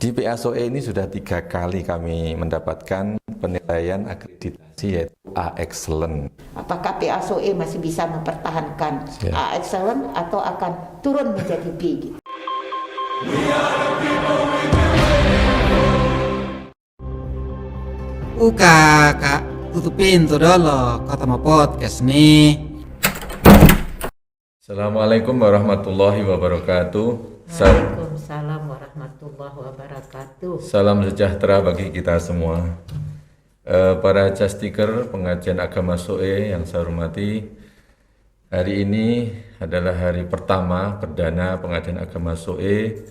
Di PASOE ini sudah 3 kali kami mendapatkan penilaian akreditasi yaitu A Excellent. Apakah PASOE masih bisa mempertahankan Ya. A Excellent atau akan turun menjadi B? Gitu? Kak, tutup pintu dulu, kata mau podcast nih. Assalamualaikum warahmatullahi wabarakatuh. Waalaikumsalam warahmatullahi wabarakatuh. Salam sejahtera bagi kita semua. Para Jastiker pengajian agama SOE yang saya hormati, hari ini adalah hari pertama perdana pengajian agama SOE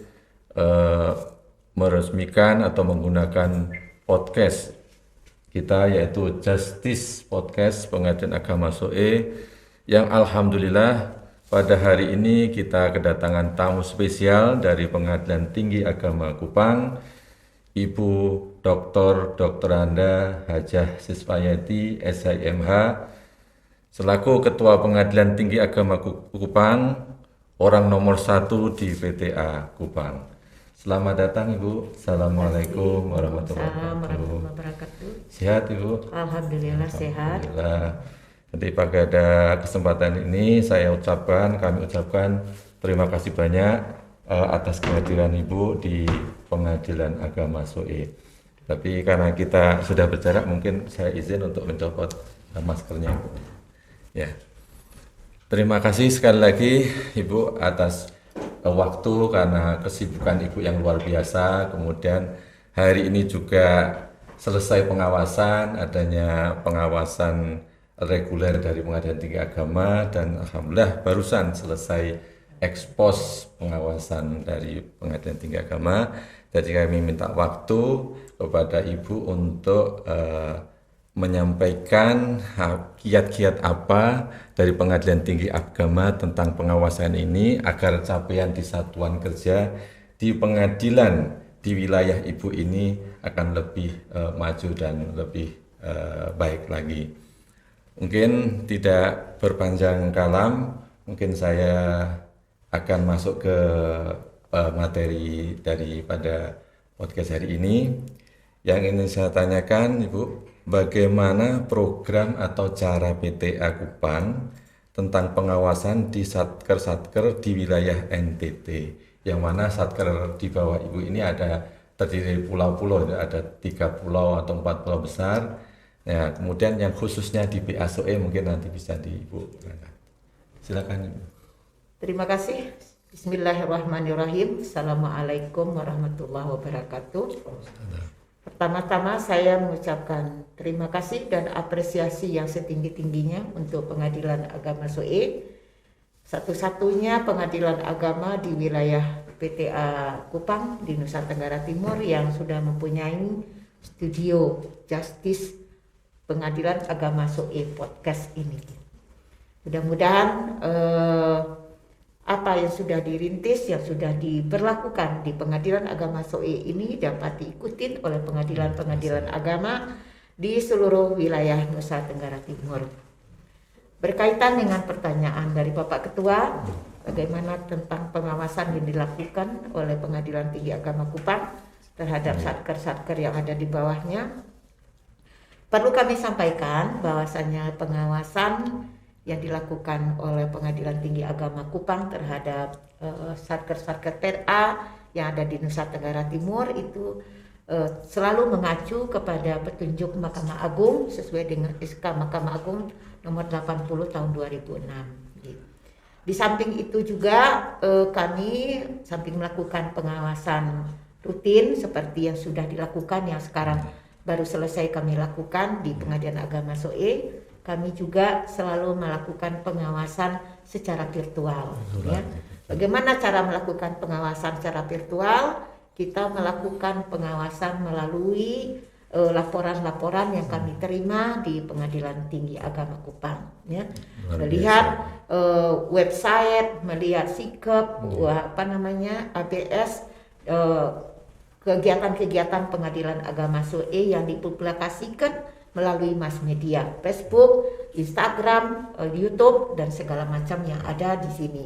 meresmikan atau menggunakan podcast kita, yaitu Justice Podcast pengajian agama SOE, yang alhamdulillah pada hari ini kita kedatangan tamu spesial dari Pengadilan Tinggi Agama Kupang, Ibu Dr. Anda Hajah Siswayati SIMH, selaku Ketua Pengadilan Tinggi Agama Kupang, orang nomor 1 di PTA Kupang. Selamat datang Ibu. Assalamualaikum warahmatullahi wabarakatuh. Sehat Ibu? Alhamdulillah sehat. Alhamdulillah. Jadi pada kesempatan ini kami ucapkan terima kasih banyak atas kehadiran Ibu di Pengadilan Agama SOE. Tapi karena kita sudah berjarak, mungkin saya izin untuk mencopot maskernya. Ya. Terima kasih sekali lagi Ibu atas waktu, karena kesibukan Ibu yang luar biasa. Kemudian hari ini juga selesai pengawasan, adanya pengawasan reguler dari Pengadilan Tinggi Agama, dan alhamdulillah barusan selesai ekspos pengawasan dari Pengadilan Tinggi Agama. Jadi kami minta waktu kepada Ibu untuk menyampaikan kiat-kiat apa dari Pengadilan Tinggi Agama tentang pengawasan ini, agar capaian di satuan kerja di pengadilan di wilayah Ibu ini akan lebih maju dan lebih baik lagi. Mungkin tidak berpanjang kalam, mungkin saya akan masuk ke materi daripada podcast hari ini. Yang ingin saya tanyakan Ibu, bagaimana program atau cara PTA Kupang tentang pengawasan di satker-satker di wilayah NTT, yang mana satker di bawah Ibu ini terdiri dari pulau-pulau, ada 3 pulau atau 4 pulau besar. Ya, kemudian yang khususnya di PASOE mungkin nanti bisa di Ibu. Silakan Ibu. Terima kasih. Bismillahirrahmanirrahim. Assalamualaikum warahmatullahi wabarakatuh. Pertama-tama saya mengucapkan terima kasih dan apresiasi yang setinggi-tingginya untuk Pengadilan Agama SOE, satu-satunya pengadilan agama di wilayah PTA Kupang di Nusa Tenggara Timur yang sudah mempunyai studio Justice Pengadilan Agama SOE podcast ini. Mudah-mudahan apa yang sudah dirintis, yang sudah diberlakukan di Pengadilan Agama SOE ini dapat diikuti oleh pengadilan-pengadilan agama di seluruh wilayah Nusa Tenggara Timur. Berkaitan dengan pertanyaan dari Bapak Ketua, bagaimana tentang pengawasan yang dilakukan oleh Pengadilan Tinggi Agama Kupang terhadap satker-satker yang ada di bawahnya, perlu kami sampaikan bahwasannya pengawasan yang dilakukan oleh Pengadilan Tinggi Agama Kupang terhadap satker-satker PTA yang ada di Nusa Tenggara Timur itu selalu mengacu kepada petunjuk Mahkamah Agung sesuai dengan SK Mahkamah Agung nomor 80 tahun 2006. Di samping itu juga kami samping melakukan pengawasan rutin seperti yang sudah dilakukan, yang sekarang baru selesai kami lakukan di Pengadilan Agama SOE, kami juga selalu melakukan pengawasan secara virtual. Ya. Bagaimana cara melakukan pengawasan secara virtual? Kita melakukan pengawasan melalui laporan-laporan yang kami terima di Pengadilan Tinggi Agama Kupang. Ya. Melihat website, melihat sikap, ABS, kegiatan-kegiatan Pengadilan Agama SOE yang dipublikasikan melalui mass media, Facebook, Instagram, YouTube, dan segala macam yang ada di sini.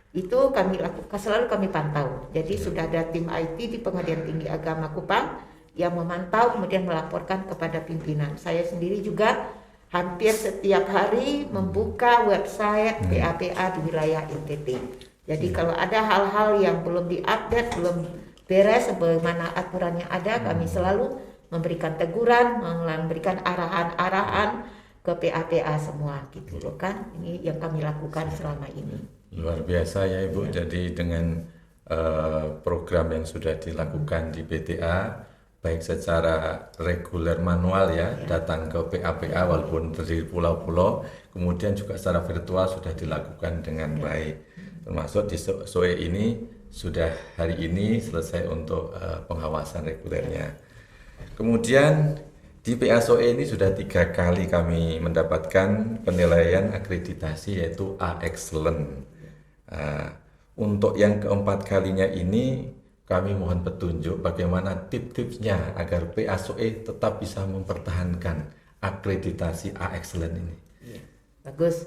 Itu kami lakukan, selalu kami pantau. Jadi sudah ada tim IT di Pengadilan Tinggi Agama Kupang yang memantau kemudian melaporkan kepada pimpinan. Saya sendiri juga hampir setiap hari membuka website PAPA di wilayah NTT. Jadi kalau ada hal-hal yang belum diupdate, belum beres sebagaimana aturan yang ada, kami selalu memberikan teguran, memberikan arahan-arahan ke PAPA semua gitu loh kan. Ini yang kami lakukan selama ini. Luar biasa ya Ibu. Jadi dengan program yang sudah dilakukan di PTA, baik secara reguler manual ya, datang ke PAPA walaupun terdiri pulau-pulau, kemudian juga secara virtual sudah dilakukan dengan baik. Termasuk di SOE ini sudah hari ini selesai untuk pengawasan regulernya. Kemudian di PASOE ini sudah 3 kali kami mendapatkan penilaian akreditasi yaitu A Excellent. Untuk yang keempat kalinya ini kami mohon petunjuk bagaimana tips-tipsnya agar PASOE tetap bisa mempertahankan akreditasi A Excellent ini. Bagus.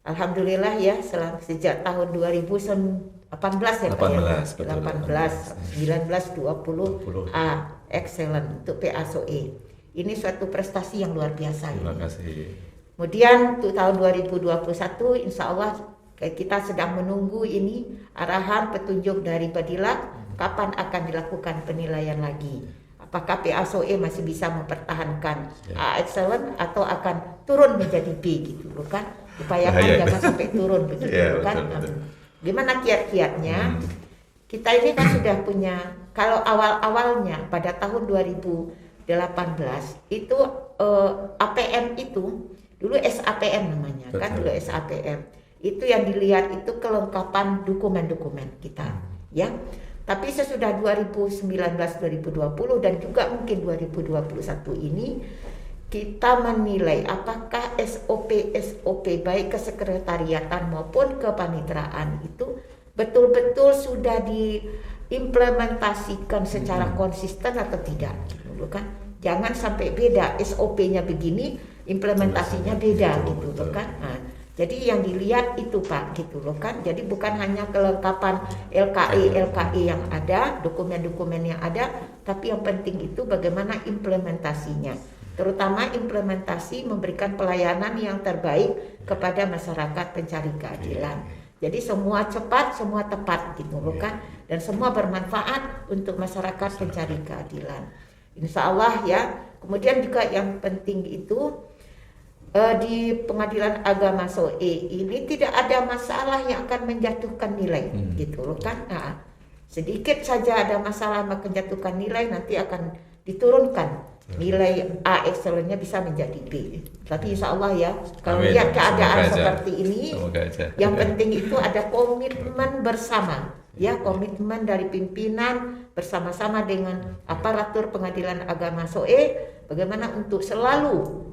Alhamdulillah ya, sejak tahun 2018 ya Pak ya. 18, 19, 20 A Excellent untuk PASOE. Ini suatu prestasi yang luar biasa. Terima kasih. Kemudian untuk tahun 2021 insya Allah kita sedang menunggu ini arahan petunjuk dari Badilak kapan akan dilakukan penilaian lagi. Apakah PASOE masih bisa mempertahankan A Excellent atau akan turun menjadi B gitu loh kan. Upayakan jangan sampai turun begitu kan. Betul. Gimana kiat-kiatnya? Kita ini kan sudah punya, kalau awal-awalnya pada tahun 2018 itu APM itu dulu SAPM namanya. Betul. Kan dulu SAPM. Itu yang dilihat itu kelengkapan dokumen-dokumen kita ya. Tapi sesudah 2019, 2020 dan juga mungkin 2021 ini kita menilai apakah SOP baik kesekretariatan maupun kepaniteraan itu betul-betul sudah diimplementasikan secara konsisten atau tidak, gitu kan? Jangan sampai beda SOP-nya begini, implementasinya beda, gitu kan? Nah, jadi yang dilihat itu Pak, gitu loh kan? Jadi bukan hanya kelengkapan LKE yang ada, dokumen-dokumen yang ada, tapi yang penting itu bagaimana implementasinya. Terutama implementasi memberikan pelayanan yang terbaik kepada masyarakat pencari keadilan. Jadi semua cepat, semua tepat gitu loh kan, dan semua bermanfaat untuk masyarakat pencari keadilan. Insya Allah ya. Kemudian juga yang penting itu di Pengadilan Agama SOE ini tidak ada masalah yang akan menjatuhkan nilai gitu loh kan. Nah, sedikit saja ada masalah menjatuhkan nilai nanti akan diturunkan. Nilai A Excellent-nya bisa menjadi B. Tapi insya Allah ya, kalau lihat keadaan seperti ini, yang penting itu ada komitmen bersama. Ya, komitmen dari pimpinan bersama-sama dengan aparatur Pengadilan Agama SOE, bagaimana untuk selalu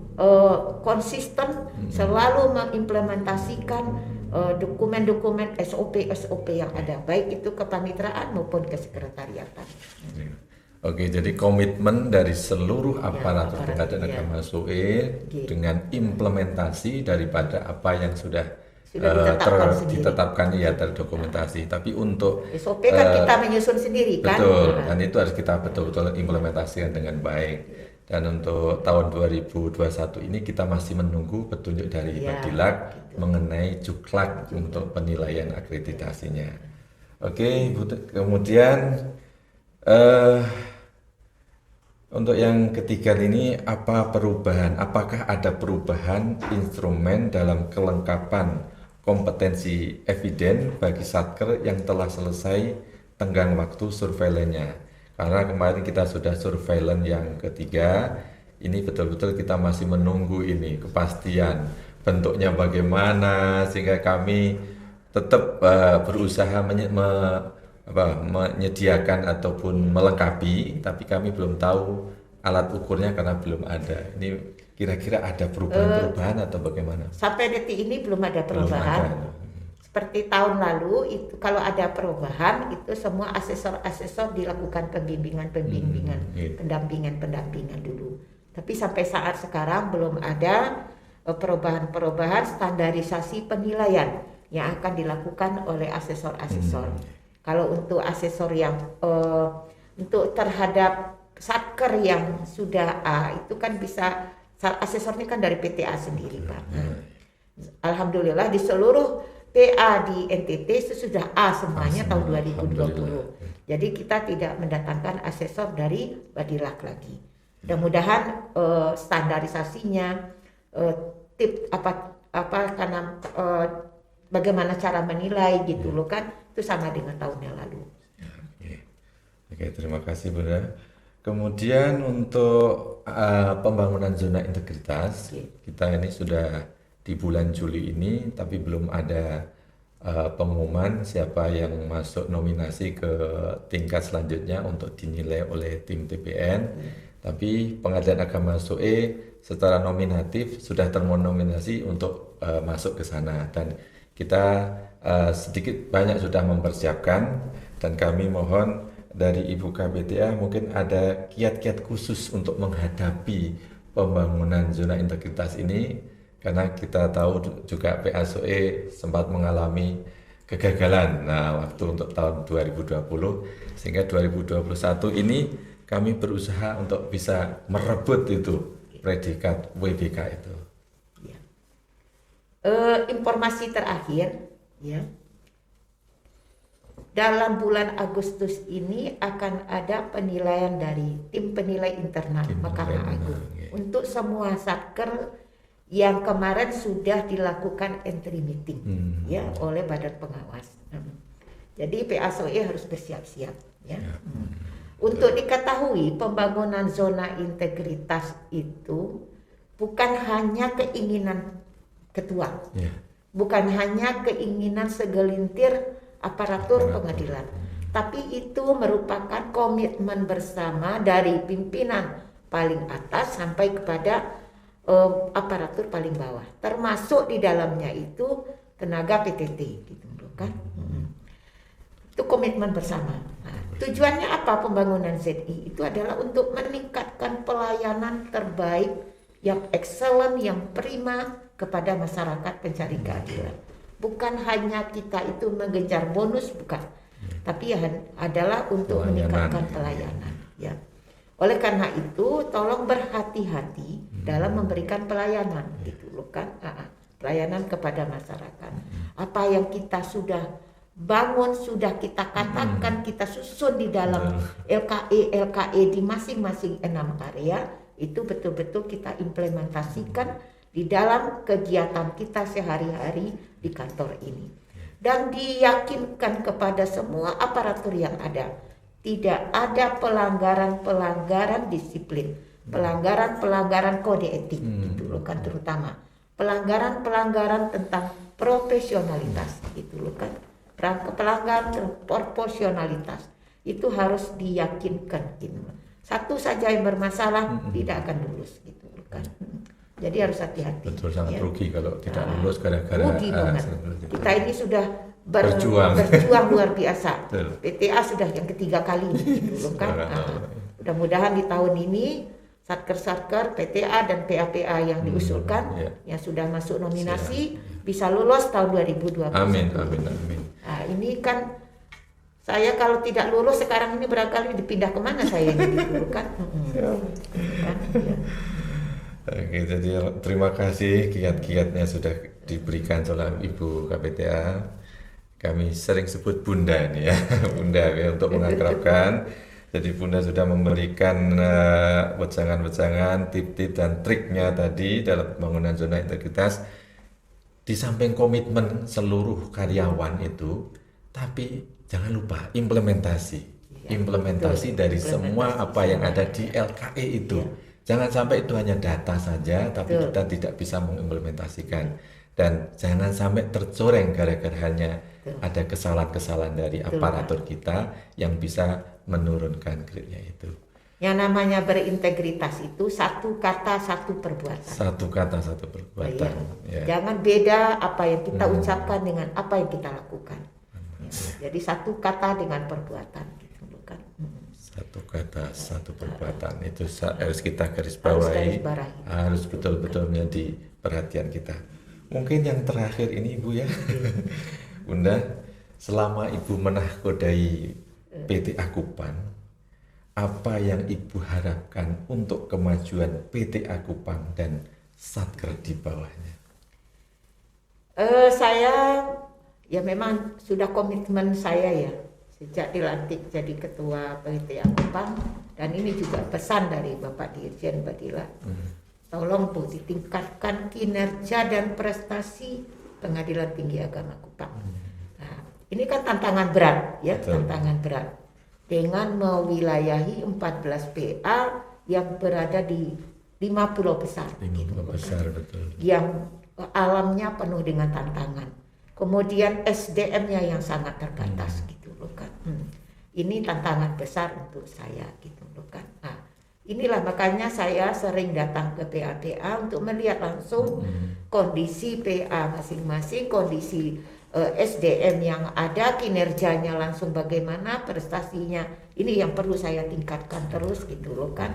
konsisten, selalu mengimplementasikan dokumen-dokumen SOP yang ada, baik itu kepaniteraan maupun kesekretariatan. Oke, jadi komitmen dari seluruh aparatur Pengadilan Agama SOE dengan implementasi daripada apa yang sudah ditetapkan ya terdokumentasi. Tapi untuk SOP kan kita menyusun sendiri kan. Betul, dan itu harus kita betul-betul implementasikan dengan baik. Dan untuk tahun 2021 ini kita masih menunggu petunjuk dari Badilak mengenai juklak untuk penilaian akreditasinya. Oke, kemudian untuk yang ketiga ini apakah ada perubahan instrumen dalam kelengkapan kompetensi eviden bagi Satker yang telah selesai tenggang waktu surveillance-nya? Karena kemarin kita sudah surveillance yang ketiga, ini betul-betul kita masih menunggu ini kepastian bentuknya bagaimana sehingga kami tetap berusaha menyediakan ataupun melengkapi, tapi kami belum tahu alat ukurnya karena belum ada. Ini kira-kira ada perubahan atau bagaimana? Sampai detik ini belum ada perubahan. Seperti tahun lalu itu kalau ada perubahan itu semua asesor dilakukan pendampingan dulu. Tapi sampai saat sekarang belum ada perubahan standarisasi penilaian. yang akan dilakukan oleh asesor-asesor. Kalau untuk asesor yang untuk terhadap satker yang sudah A itu kan bisa asesornya kan dari PTA sendiri Pak. Alhamdulillah di seluruh PA di NTT itu sudah A semuanya tahun 2020. Jadi kita tidak mendatangkan asesor dari Badilak lagi. Mudah-mudahan standarisasinya tip karena bagaimana cara menilai gitu loh kan itu sama dengan tahun yang lalu. Oke, terima kasih Bunda. Kemudian untuk pembangunan zona integritas, kita ini sudah di bulan Juli ini, tapi belum ada pengumuman siapa yang masuk nominasi ke tingkat selanjutnya untuk dinilai oleh tim TPN. Tapi Pengadilan Agama SOE secara nominatif sudah termonominasi untuk masuk ke sana, dan kita sedikit banyak sudah mempersiapkan, dan kami mohon dari Ibu KPTA mungkin ada kiat-kiat khusus untuk menghadapi pembangunan zona integritas ini, karena kita tahu juga PASOE sempat mengalami kegagalan waktu untuk tahun 2020, sehingga 2021 ini kami berusaha untuk bisa merebut itu predikat WBK itu. Ya. Informasi terakhir ya. Dalam bulan Agustus ini akan ada penilaian dari tim penilai internal Mahkamah Agung untuk semua satker yang kemarin sudah dilakukan entry meeting ya oleh Badan Pengawas. Jadi PASOE harus bersiap-siap ya. Untuk diketahui pembangunan zona integritas itu bukan hanya keinginan ketua, bukan hanya keinginan segelintir aparatur pengadilan, tapi itu merupakan komitmen bersama dari pimpinan paling atas sampai kepada aparatur paling bawah, termasuk di dalamnya itu tenaga PTT gitu kan. Itu komitmen bersama. Nah, tujuannya apa pembangunan ZI? Itu adalah untuk meningkatkan pelayanan terbaik yang excellent, yang prima kepada masyarakat pencari keadilan. Bukan hanya kita itu mengejar bonus, bukan, tapi adalah untuk meningkatkan pelayanan ya. Oleh karena itu tolong berhati-hati dalam memberikan pelayanan gitu loh kan, pelayanan kepada masyarakat. Apa yang kita sudah bangun, sudah kita katakan, kita susun di dalam LKE di masing-masing 6 area, itu betul-betul kita implementasikan di dalam kegiatan kita sehari-hari di kantor ini, dan diyakinkan kepada semua aparatur yang ada tidak ada pelanggaran disiplin, pelanggaran kode etik gitu loh kan, terutama pelanggaran tentang profesionalitas gitu loh kan, pelanggaran proporsionalitas itu harus diyakinkan gitu. Satu saja yang bermasalah tidak akan lulus gitu loh kan. Jadi harus hati-hati. Betul, sangat rugi kalau tidak lulus gara-gara rugi banget. Kita ini sudah berjuang luar biasa. Betul. PTA sudah yang ketiga kali gitu loh kan. Mudah-mudahan di tahun ini satker-satker PTA dan PAPA yang diusulkan yang sudah masuk nominasi bisa lulus tahun 2021. Amin. Nah, ini kan saya kalau tidak lulus sekarang ini barangkali dipindah kemana saya ini gitu kan. Oke, jadi terima kasih kiat-kiatnya sudah diberikan oleh Ibu KPTA. Kami sering sebut Bunda nih ya, Bunda ya, untuk mengakrabkan. Jadi Bunda sudah memberikan wejangan-wejangan, tip-tip dan triknya tadi dalam pembangunan zona integritas. Di samping komitmen seluruh karyawan itu, tapi jangan lupa implementasi dari semua apa yang ada di LKE itu. Jangan sampai itu hanya data saja, tapi kita tidak bisa mengimplementasikan. Dan jangan sampai tercoreng gara-gara hanya ada kesalahan-kesalahan dari aparatur kita yang bisa menurunkan grade-nya itu. Yang namanya berintegritas itu satu kata satu perbuatan. Satu kata satu perbuatan. Ya. Jangan beda apa yang kita ucapkan dengan apa yang kita lakukan. Jadi satu kata dengan perbuatan. Satu kata satu perbuatan itu harus kita garis bawahi, harus betul-betul menjadi perhatian kita. Mungkin yang terakhir ini Ibu ya, Bunda, selama Ibu menahkodai PT Akupan, apa yang Ibu harapkan untuk kemajuan PT Akupan dan Satker di bawahnya? Saya ya memang sudah komitmen saya ya sejak dilantik jadi ketua PT Akupan, dan ini juga pesan dari Bapak Dirjen Badila. Tolong Bu ditingkatkan kinerja dan prestasi Pengadilan Tinggi Agama Kupang. Nah, ini kan tantangan berat ya, Betul. tantangan berat dengan mewilayahi 14 PA yang berada di 5 pulau besar. gitu. Besar, betul. Yang alamnya penuh dengan tantangan. Kemudian SDM-nya yang sangat terbatas gitu loh kan. Ini tantangan besar untuk saya gitu loh kan. Nah, inilah makanya saya sering datang ke PA-PA untuk melihat langsung kondisi PA masing-masing, kondisi SDM yang ada, kinerjanya langsung bagaimana, prestasinya. Ini yang perlu saya tingkatkan terus gitu loh kan.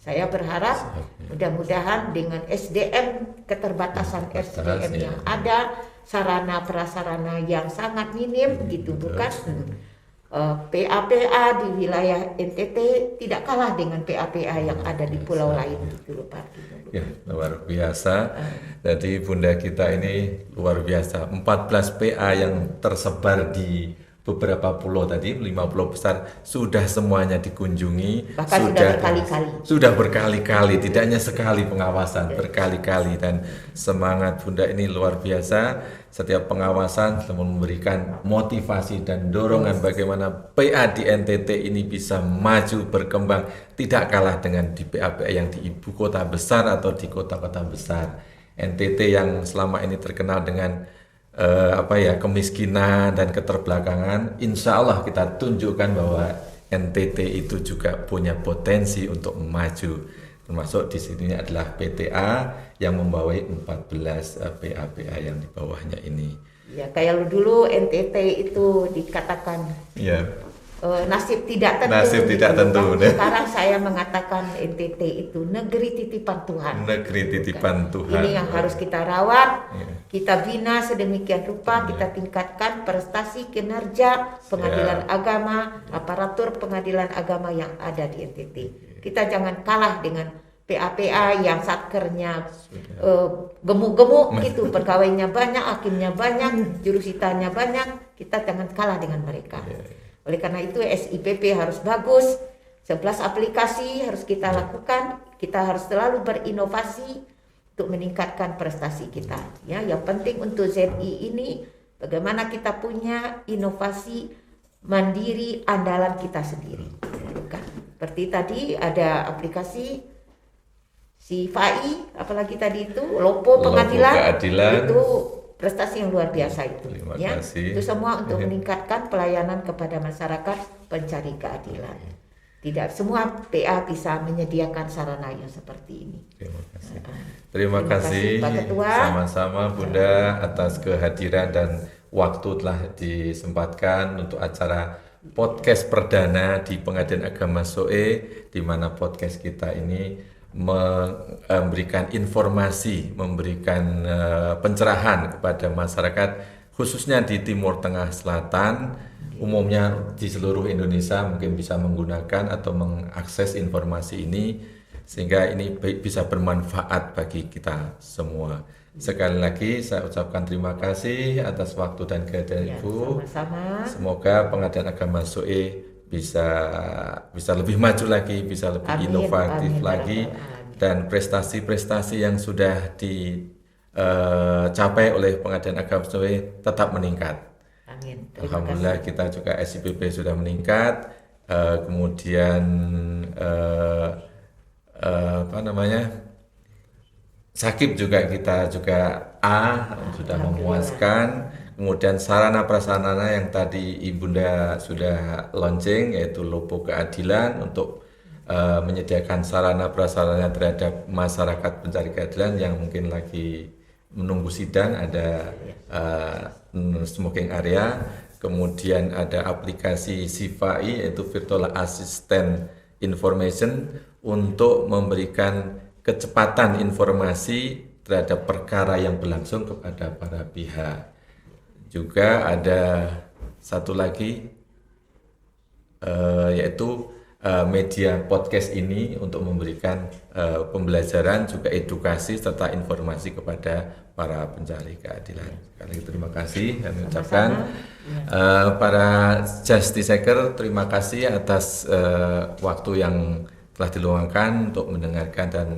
Saya berharap mudah-mudahan dengan SDM, keterbatasan SDM yang ada, sarana prasarana yang sangat minim gitu bukan, PA-PA di wilayah NTT tidak kalah dengan PA-PA yang ada di pulau lain gitu loh Pak. Ya, luar biasa. Jadi Bunda kita ini luar biasa. 14 PA yang tersebar di beberapa pulau tadi, 5 pulau besar sudah semuanya dikunjungi. Bahkan sudah berkali-kali. Sudah berkali-kali, tidak hanya sekali pengawasan, berkali-kali. Dan semangat Bunda ini luar biasa. Setiap pengawasan memberikan motivasi dan dorongan bagaimana PA di NTT ini bisa maju, berkembang, tidak kalah dengan di PA-PA yang di ibu kota besar atau di kota-kota besar. NTT yang selama ini terkenal dengan kemiskinan dan keterbelakangan, insya Allah kita tunjukkan bahwa NTT itu juga punya potensi untuk maju. Termasuk di sini adalah PTA yang membawai 14 PA-PA yang di bawahnya ini. Ya kayak dulu NTT itu dikatakan nasib tidak tentu. Nasib tidak tentu. Sekarang saya mengatakan NTT itu negeri titipan Tuhan. Negeri titipan Tuhan. Ini yang harus kita rawat, kita bina sedemikian rupa, kita tingkatkan prestasi kinerja pengadilan agama, aparatur pengadilan agama yang ada di NTT. Kita jangan kalah dengan PA-PA yang satkernya gemuk-gemuk gitu, pegawainya banyak, hakimnya banyak, jurusitanya banyak. Kita jangan kalah dengan mereka. Oleh karena itu SIPP harus bagus, 11 aplikasi harus kita lakukan, kita harus selalu berinovasi untuk meningkatkan prestasi kita. Ya, yang penting untuk ZI ini bagaimana kita punya inovasi mandiri andalan kita sendiri. Seperti tadi ada aplikasi SIFAI, apalagi tadi itu Lopo Pengadilan, itu prestasi yang luar biasa itu. Terima ya, kasih. itu semua untuk meningkatkan pelayanan kepada masyarakat pencari keadilan. Tidak semua PA bisa menyediakan sarana yang seperti ini. Terima kasih. Terima kasih Pak Ketua. Sama-sama Bunda atas kehadiran dan waktu telah disempatkan untuk acara podcast perdana di Pengadilan Agama SOE, di mana podcast kita ini memberikan informasi, memberikan pencerahan kepada masyarakat khususnya di Timur Tengah Selatan, umumnya di seluruh Indonesia mungkin bisa menggunakan atau mengakses informasi ini sehingga ini bisa bermanfaat bagi kita semua. Sekali lagi saya ucapkan terima kasih atas waktu dan kehadiran Ibu. Sama-sama. Semoga Pengadilan Agama SOE bisa lebih maju lagi, bisa lebih inovatif lagi, dan prestasi-prestasi yang sudah dicapai oleh Pengadilan Agama SOE tetap meningkat. Amin. Alhamdulillah kita juga SIPP sudah meningkat, kemudian Sakib juga kita sudah memuaskan. Kemudian sarana prasarana yang tadi Ibunda sudah launching yaitu Lopo Keadilan untuk menyediakan sarana prasarana terhadap masyarakat pencari keadilan yang mungkin lagi menunggu sidang, ada smoking area, kemudian ada aplikasi SIFAI yaitu Virtual Assistant Information untuk memberikan kecepatan informasi terhadap perkara yang berlangsung kepada para pihak. Juga ada satu lagi yaitu media podcast ini untuk memberikan pembelajaran juga edukasi serta informasi kepada para pencari keadilan. Sekali lagi terima kasih kami ucapkan. Para justice seeker, terima kasih atas waktu yang telah diluangkan untuk mendengarkan dan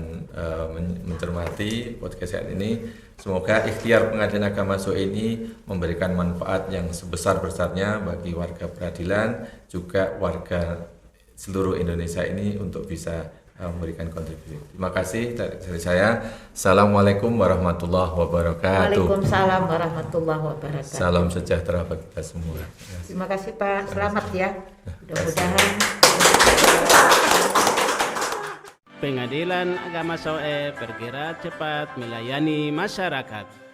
mencermati podcast ini. Semoga ikhtiar Pengadilan Agama SOE ini memberikan manfaat yang sebesar-besarnya bagi warga peradilan, juga warga seluruh Indonesia ini untuk bisa memberikan kontribusi. Terima kasih dari saya. Assalamualaikum warahmatullahi wabarakatuh. Waalaikumsalam warahmatullahi wabarakatuh. Salam sejahtera bagi kita semua. Terima kasih Pak, selamat ya. Mudah-mudahan Pengadilan Agama SOE bergerak cepat melayani masyarakat.